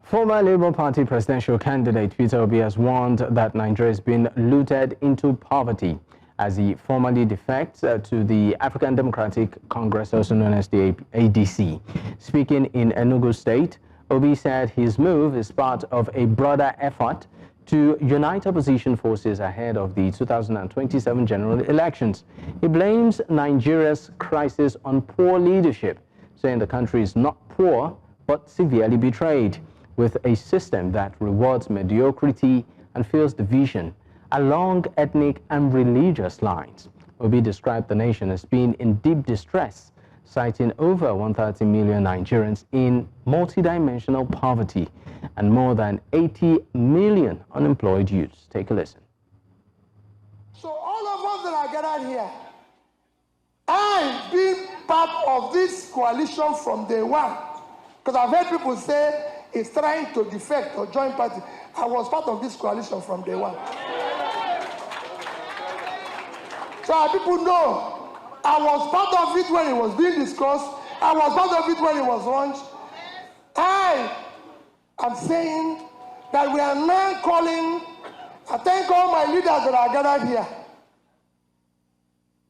Former Labour Party presidential candidate Peter Obi has warned that Nigeria has been looted into poverty as he formally defects to the African Democratic Congress, also known as the ADC. Speaking in Enugu State, Obi said his move is part of a broader effort to unite opposition forces ahead of the 2027 general elections. He blames Nigeria's crisis on poor leadership, saying the country is not poor but severely betrayed, with a system that rewards mediocrity and fuels division along ethnic and religious lines. Obi described the nation as being in deep distress, citing over 130 million Nigerians in multidimensional poverty and more than 80 million unemployed youths. Take a listen. So all of us that are gathered here, I've been part of this coalition from day one, because I've heard people say it's trying to defect or join party. I was part of this coalition from day one. So our people know I was part of it when it was being discussed. I was part of it when it was launched. I am saying that we are now calling, I thank all my leaders that are gathered here.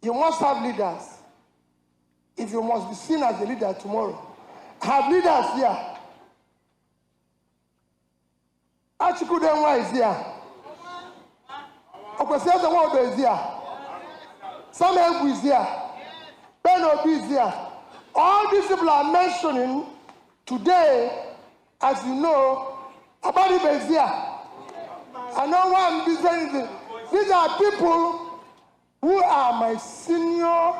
You must have leaders if you must be seen as a leader tomorrow. I have leaders here. Achikudenwa is here. Okwesiazawodo is here. Sam Egwu is here. Peter Obi is here. All these people are mentioning today, as you know, Abadibe is here. I know why I'm saying. These are people who are my senior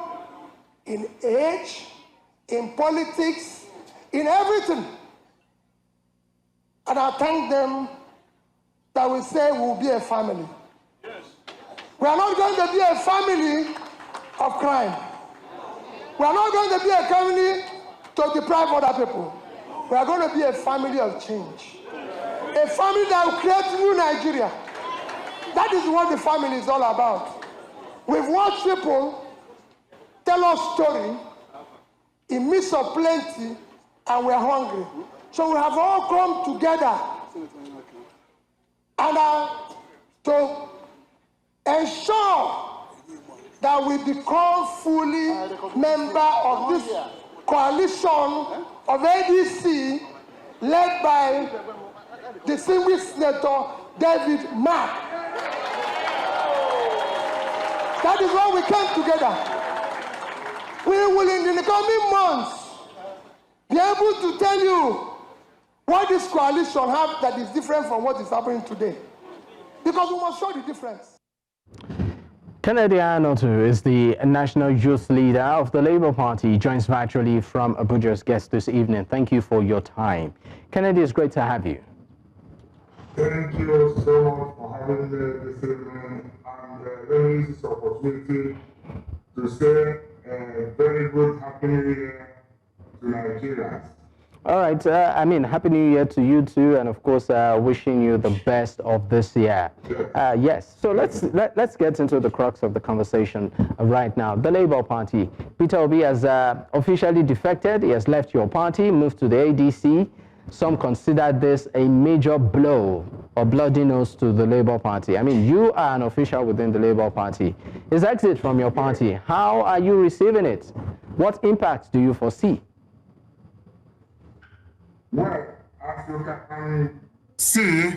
in age, in politics, in everything. And I thank them that we say we'll be a family. Yes. We are not going to be a family of crime. We are not going to be a family to deprive other people. We are going to be a family of change. A family that will create new Nigeria. That is what the family is all about. We've watched people tell us story in midst of plenty, and we're hungry. So we have all come together and to ensure that we become fully member of this coalition of ADC led by distinguished Senator David Mark. That is why we came together. We will in the coming months be able to tell you what this coalition have that is different from what is happening today. Because we must show the difference. Kennedy Ahanotu is the national youth leader of the Labour Party. He joins virtually from Abuja's guest this evening. Thank you for your time. Kennedy, it's great to have you. Thank you so much for having me this evening. And let me use this opportunity to say a very good Happy New Year to Nigerians. All right. Happy New Year to you too, and of course, wishing you the best of this year. Yes. So let's get into the crux of the conversation right now. The Labour Party. Peter Obi has officially defected. He has left your party, moved to the ADC. Some consider this a major blow or bloody nose to the Labour Party. I mean, you are an official within the Labour Party. His exit from your party, how are you receiving it? What impact do you foresee? Well, as you can see,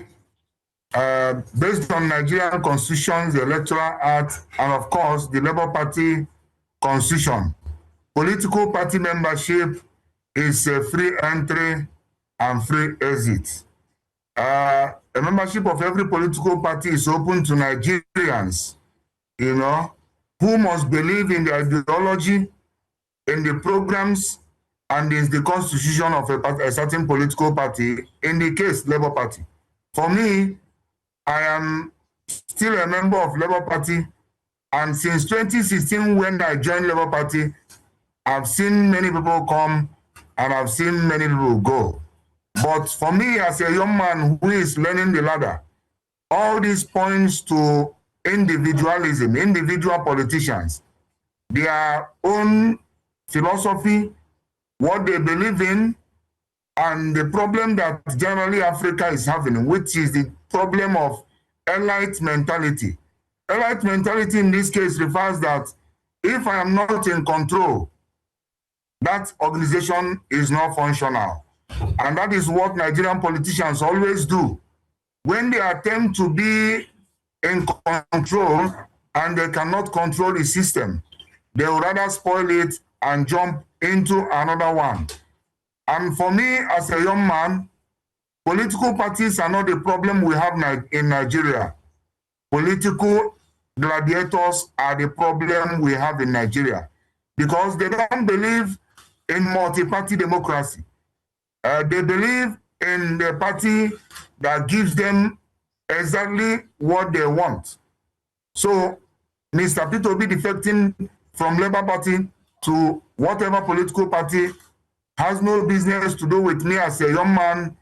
based on Nigerian Constitution, the Electoral Act, and of course, the Labour Party Constitution, political party membership is a free entry and free exit. A membership of every political party is open to Nigerians, who must believe in the ideology, in the programs, and in the constitution of a certain political party, in the case, Labour Party. For me, I am still a member of Labour Party, and since 2016, when I joined Labour Party, I've seen many people come, and I've seen many people go. But for me, as a young man who is learning the ladder, all these points to individualism, individual politicians, their own philosophy, what they believe in, and the problem that generally Africa is having, which is the problem of elite mentality. Elite mentality in this case refers that if I am not in control, that organization is not functional. And that is what Nigerian politicians always do. When they attempt to be in control and they cannot control the system, they would rather spoil it and jump into another one. And for me, as a young man, political parties are not the problem we have in Nigeria. Political gladiators are the problem we have in Nigeria because they don't believe in multi-party democracy. They believe in the party that gives them exactly what they want. So Mr. Peter Obi defecting from Labour Party to whatever political party has no business to do with me as a young man,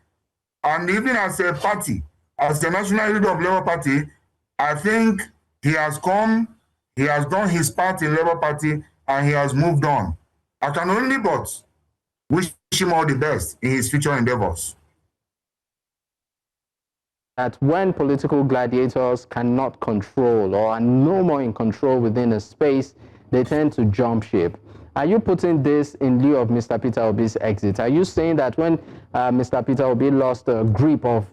and even as a party, as the national leader of Labour Party. I think he has come, he has done his part in Labour Party, and he has moved on. I can only but wish him all the best in his future endeavors. That when political gladiators cannot control or are no more in control within a space, they tend to jump ship. Are you putting this in lieu of Mr. Peter Obi's exit? Are you saying that when Mr. Peter Obi lost a grip of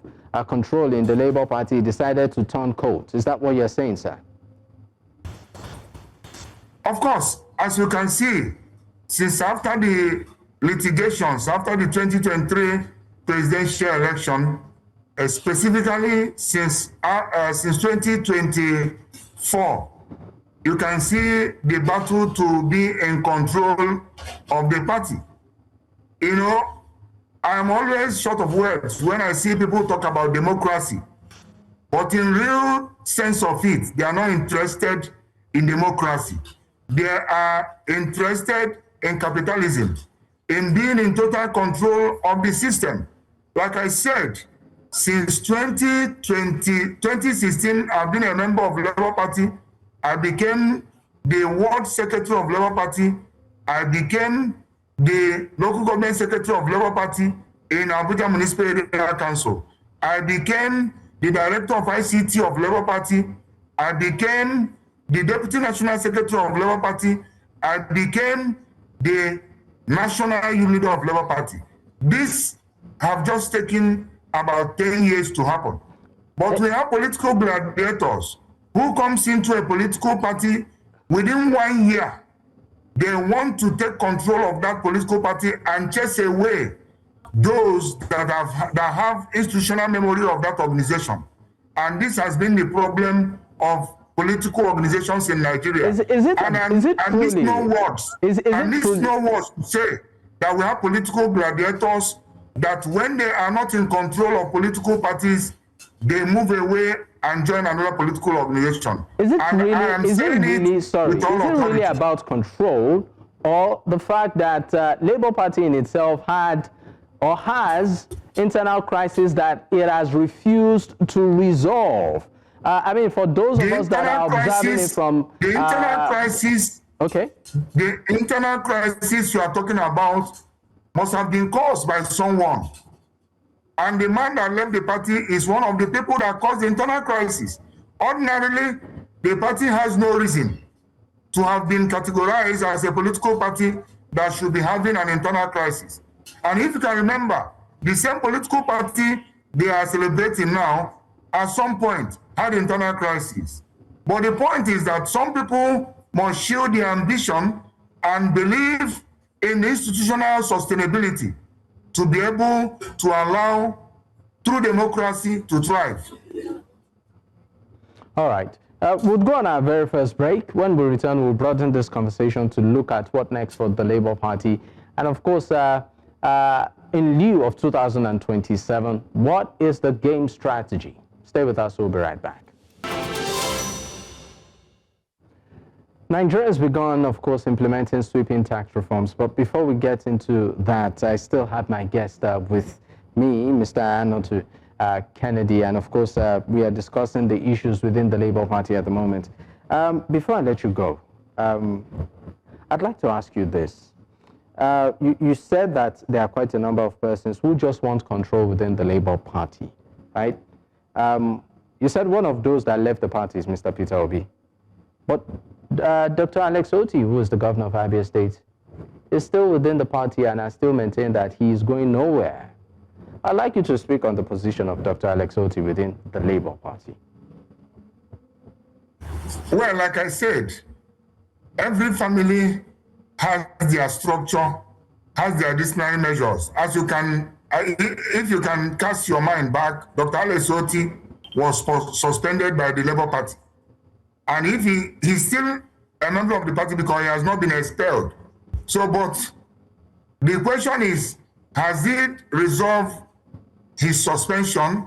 control in the Labour Party, he decided to turn cold? Is that what you're saying, sir? Of course, as you can see, since after the litigations, after the 2023 presidential election, specifically since 2024, you can see the battle to be in control of the party. You know, I am always short of words when I see people talk about democracy, but in real sense of it, they are not interested in democracy. They are interested in capitalism, in being in total control of the system. Like I said, since 2016, I've been a member of the Labour Party. I became the World Secretary of Labour Party. I became the Local Government Secretary of Labour Party in Abuja Municipal Area Council. I became the Director of ICT of Labour Party. I became the Deputy National Secretary of Labour Party. I became the National Youth Leader of Labour Party. This have just taken about 10 years to happen. But we have political gladiators who comes into a political party within 1 year. They want to take control of that political party and chase away those that have institutional memory of that organization. And this has been the problem of political organizations in Nigeria. Is it truly? No words. Is it no words to say that we have political gladiators that when they are not in control of political parties, they move away and join another political organization. Is it really about control, or the fact that Labour Party in itself had or has internal crisis that it has refused to resolve? I mean, for those of us that are observing it from the internal crisis. Okay. The internal crisis you are talking about must have been caused by someone. And the man that left the party is one of the people that caused the internal crisis. Ordinarily, the party has no reason to have been categorized as a political party that should be having an internal crisis. And if you can remember, the same political party they are celebrating now, at some point, had internal crisis. But the point is that some people must show their ambition and believe in institutional sustainability to be able to allow true democracy to thrive. All right. We'll go on our very first break. When we return, we'll broaden this conversation to look at what next for the Labour Party. And of course, in lieu of 2027, what is the game strategy? Stay with us. We'll be right back. Nigeria has begun, of course, implementing sweeping tax reforms. But before we get into that, I still have my guest with me, Mr. Ahanotu Kennedy. And of course, we are discussing the issues within the Labour Party at the moment. Before I let you go, I'd like to ask you this. You said that there are quite a number of persons who just want control within the Labour Party, right? You said one of those that left the party is Mr. Peter Obi. But Dr. Alex Oti, who is the governor of Abia State, is still within the party and I still maintain that he is going nowhere. I'd like you to speak on the position of Dr. Alex Oti within the Labour Party. Well, like I said, every family has their structure, has their disciplinary measures. As you can, if you can cast your mind back, Dr. Alex Oti was suspended by the Labour Party. And if he's still a member of the party because he has not been expelled. So, but the question is, has he resolved his suspension?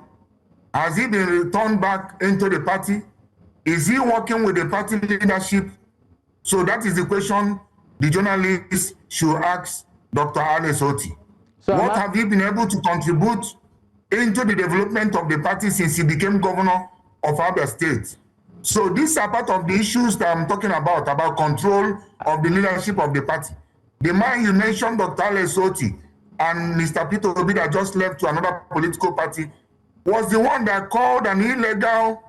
Has he been returned back into the party? Is he working with the party leadership? So that is the question the journalists should ask Dr. Alex Oti. So what have you been able to contribute into the development of the party since he became governor of Abia State? So these are part of the issues that I'm talking about control of the leadership of the party. The man you mentioned, Dr. Alex Oti, and Mr. Peter Obi that just left to another political party, was the one that called an illegal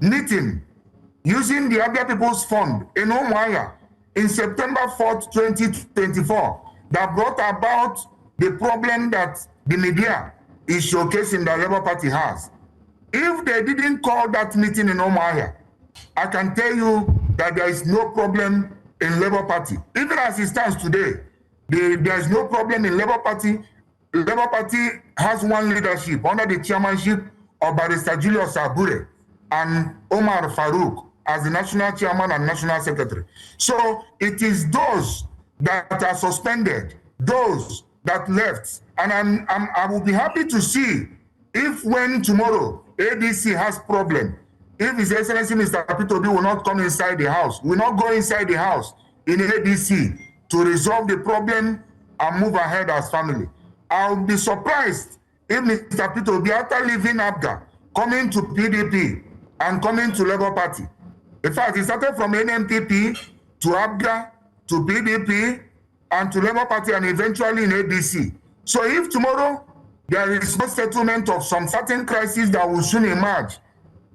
meeting using the Abia People's Fund in Umuahia in September 4th, 2024, that brought about the problem that the media is showcasing that Labour Party has. If they didn't call that meeting in Umuahia, I can tell you that there is no problem in Labour Party. Even as it stands today, there is no problem in Labour Party. Labour Party has one leadership under the chairmanship of Barrister Julius Abure and Omar Farouk as the national chairman and national secretary. So it is those that are suspended, those that left. And I will be happy to see if when tomorrow ADC has problem, if His Excellency Mr. Peter Obi will not come inside the house, will not go inside the house in ADC to resolve the problem and move ahead as family. I'll be surprised if Mr. Peter Obi, after leaving ABGA, coming to PDP and coming to Labour Party. In fact, he started from NMPP to ABGA to PDP and to Labour Party and eventually in ADC. So if tomorrow there is no settlement of some certain crises that will soon emerge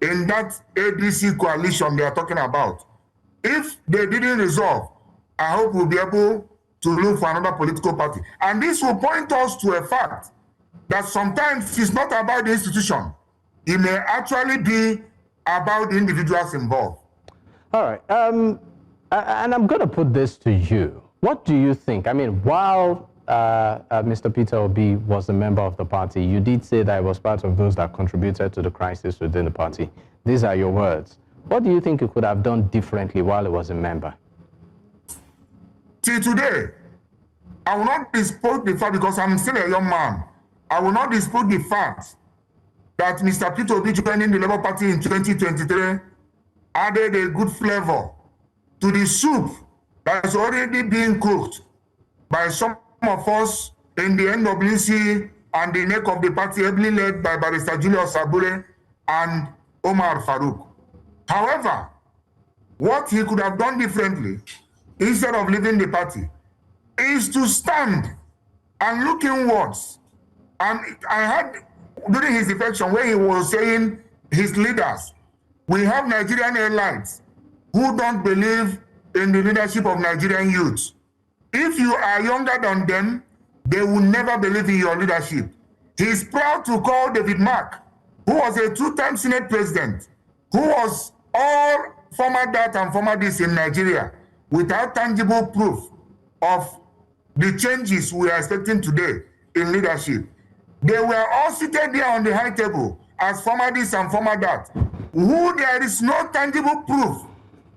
in that ADC coalition they are talking about, if they didn't resolve, I hope we'll be able to look for another political party. And this will point us to a fact that sometimes it's not about the institution. It may actually be about the individuals involved. All right. And I'm going to put this to you. What do you think? I mean, while Mr. Peter Obi was a member of the party, you did say that he was part of those that contributed to the crisis within the party. These are your words. What do you think you could have done differently while he was a member? Till today, I will not dispute the fact, because I'm still a young man, I will not dispute the fact that Mr. Peter Obi joining the Labour Party in 2023 added a good flavor to the soup that is already being cooked by some of us in the NWC and the neck of the party, heavily led by Barrister Julius Abure and Omar Farouk. However, what he could have done differently, instead of leaving the party, is to stand and look inwards. And I heard during his defection where he was saying his leaders, we have Nigerian airlines who don't believe in the leadership of Nigerian youth. If you are younger than them, they will never believe in your leadership. He is proud to call David Mark, who was a two-time Senate president, who was all former that and former this in Nigeria, without tangible proof of the changes we are expecting today in leadership. They were all seated there on the high table as former this and former that, who there is no tangible proof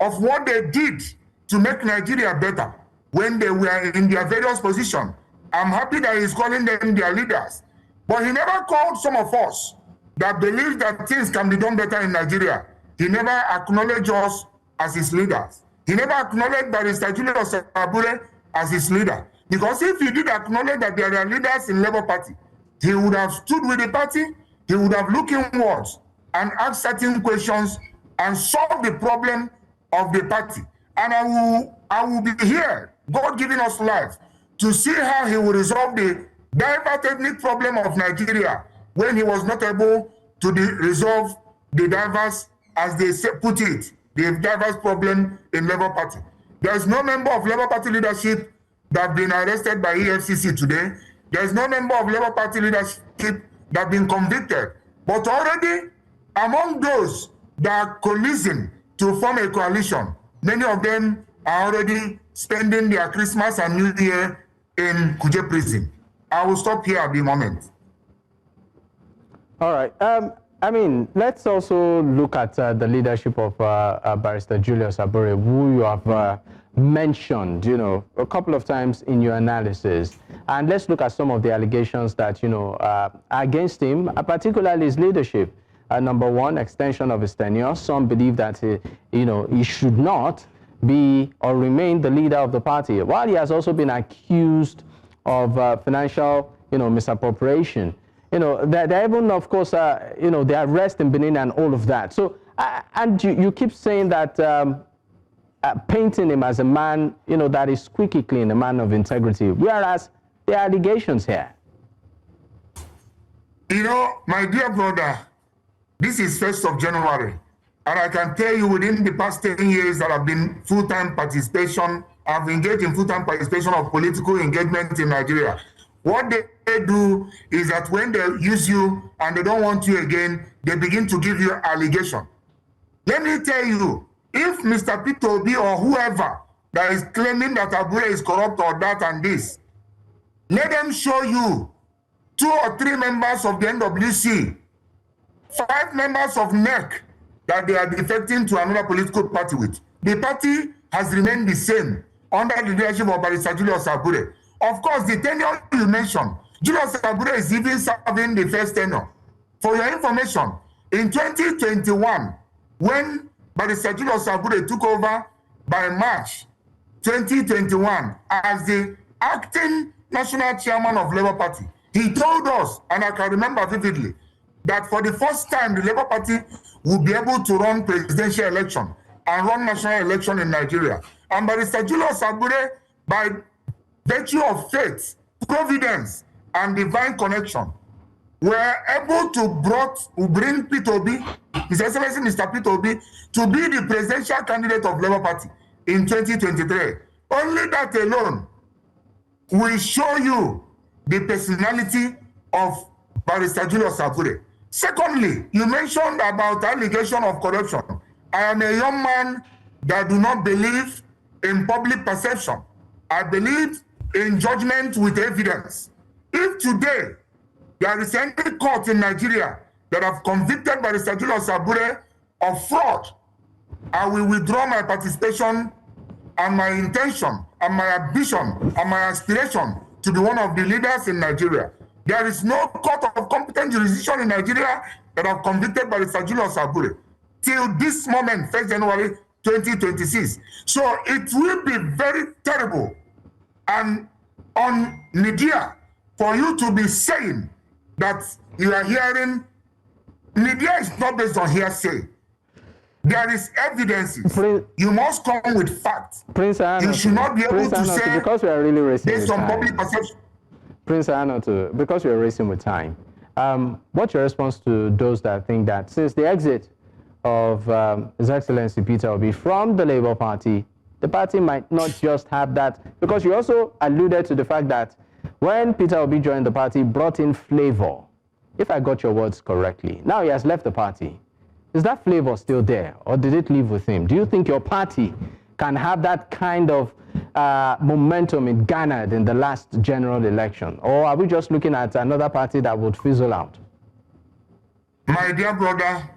of what they did to make Nigeria better when they were in their various positions. I'm happy that he's calling them their leaders, but he never called some of us that believe that things can be done better in Nigeria. He never acknowledged us as his leaders. He never acknowledged Barrister Julius Abure as his leader. Because if he did acknowledge that there are leaders in Labour Party, he would have stood with the party, he would have looked inwards and asked certain questions and solved the problem of the party. And I will be here, God giving us life, to see how he will resolve the diverse ethnic problem of Nigeria when he was not able to resolve the diverse, as they put it, the diverse problem in Labour Party. There is no member of Labour Party leadership that have been arrested by EFCC today. There is no member of Labour Party leadership that have been convicted. But already, among those that are coalescing to form a coalition, many of them are already spending their Christmas and New Year in Kuje prison. I will stop here at the moment. All right. I mean, let's also look at the leadership of Barrister Julius Abure, who you have mentioned, you know, a couple of times in your analysis. And let's look at some of the allegations that, you know, against him, particularly his leadership. Number one, extension of his tenure. Some believe that, you know, he should not be or remain the leader of the party, while he has also been accused of financial, you know, misappropriation. You know, they're even, of course, you know, the arrest in Benin and all of that. So, and you keep saying that, painting him as a man, you know, that is squeaky clean, a man of integrity, whereas the allegations here. You know, my dear brother, this is 1st of January, and I can tell you within the past 10 years that I've been full-time participation, I've engaged in full-time participation of political engagement in Nigeria. What they do is that when they use you and they don't want you again, they begin to give you allegation. Let me tell you, if Mr. Peter Obi or whoever that is claiming that Abure is corrupt or that and this, let them show you 2 or 3 members of the NWC, 5 members of NEC that they are defecting to another political party with. The party has remained the same under the leadership of Barrister Julius Abure. Of course, the tenure you mentioned, Julius Abure is even serving the first tenure. For your information, in 2021, when Barrister Julius Abure took over by March 2021 as the acting national chairman of Labour Party, he told us, and I can remember vividly, that for the first time, the Labour Party would be able to run presidential election and run national election in Nigeria. And Barrister Julius Abure, by virtue of faith, providence, and divine connection, were able to bring Peter Obi, His Excellency Mr. Peter Obi, to be the presidential candidate of Labour Party in 2023. Only that alone will show you the personality of Barrister Julius Abure. Secondly, you mentioned about allegation of corruption. I am a young man that do not believe in public perception. I believe in judgment with evidence. If today there is any court in Nigeria that have convicted Barrister Julius Abure of fraud, I will withdraw my participation and my intention and my ambition and my aspiration to be one of the leaders in Nigeria. There is no court of competent jurisdiction in Nigeria that have convicted Barrister Julius Abure till this moment, 1st January 2026. So it will be very terrible and on media for you to be saying that you are hearing. Media is not based on hearsay. There is evidences. You must come with facts. Prince Ahanotu, you should not be able to say, because we are really racing based on public perception. Prince Ahanotu, because we are racing with time, what's your response to those that think that since the exit of His Excellency Peter Obi from the Labour Party, the party might not just have that? Because you also alluded to the fact that when Peter Obi joined the party, brought in flavor, if I got your words correctly. Now he has left the party. Is that flavor still there, or did it leave with him? Do you think your party can have that kind of momentum it garnered in the last general election? Or are we just looking at another party that would fizzle out? My dear brother,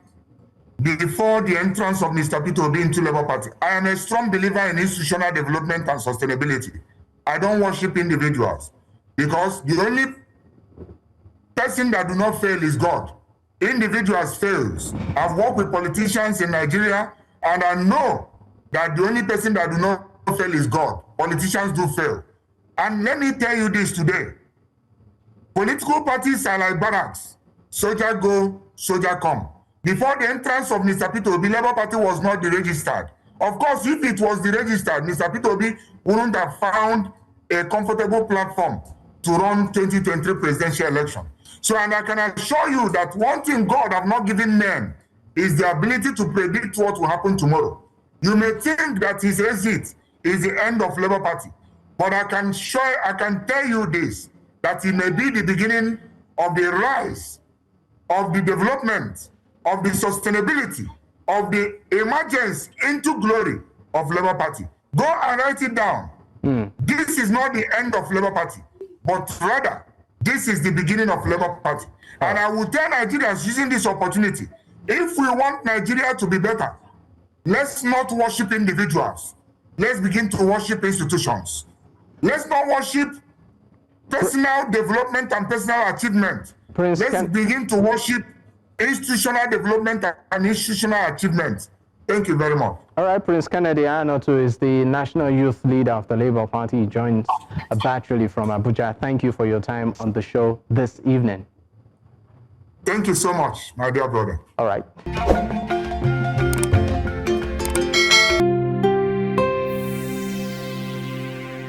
before the entrance of Mr. Peter Obi into Labour Party, I am a strong believer in institutional development and sustainability. I don't worship individuals, because the only person that do not fail is God. Individuals fails. I've worked with politicians in Nigeria, and I know that the only person that do not fail is God. Politicians do fail. And let me tell you this today. Political parties are like barracks. Soldier go, soldier come. Before the entrance of Mr. Peter Obi, Labour Party was not the registered. Of course, if it was the registered, Mr. Peter Obi wouldn't have found a comfortable platform to run 2023 presidential election. So, and I can assure you that one thing God have not given men is the ability to predict what will happen tomorrow. You may think that his exit is the end of Labour Party, but I can tell you this, that it may be the beginning of the rise, of the development, of the sustainability, of the emergence into glory of Labour Party. Go and write it down. This is not the end of Labour Party, but rather, this is the beginning of Labour Party. And I will tell Nigerians using this opportunity, if we want Nigeria to be better, let's not worship individuals. Let's begin to worship institutions. Let's not worship personal development and personal achievement. Let's begin to worship institutional development and institutional achievement. Thank you very much. All right, Prince Kennedy Ahanotu is the national youth leader of the Labour Party. He joins virtually from Abuja. Thank you for your time on the show this evening. Thank you so much, my dear brother. All right.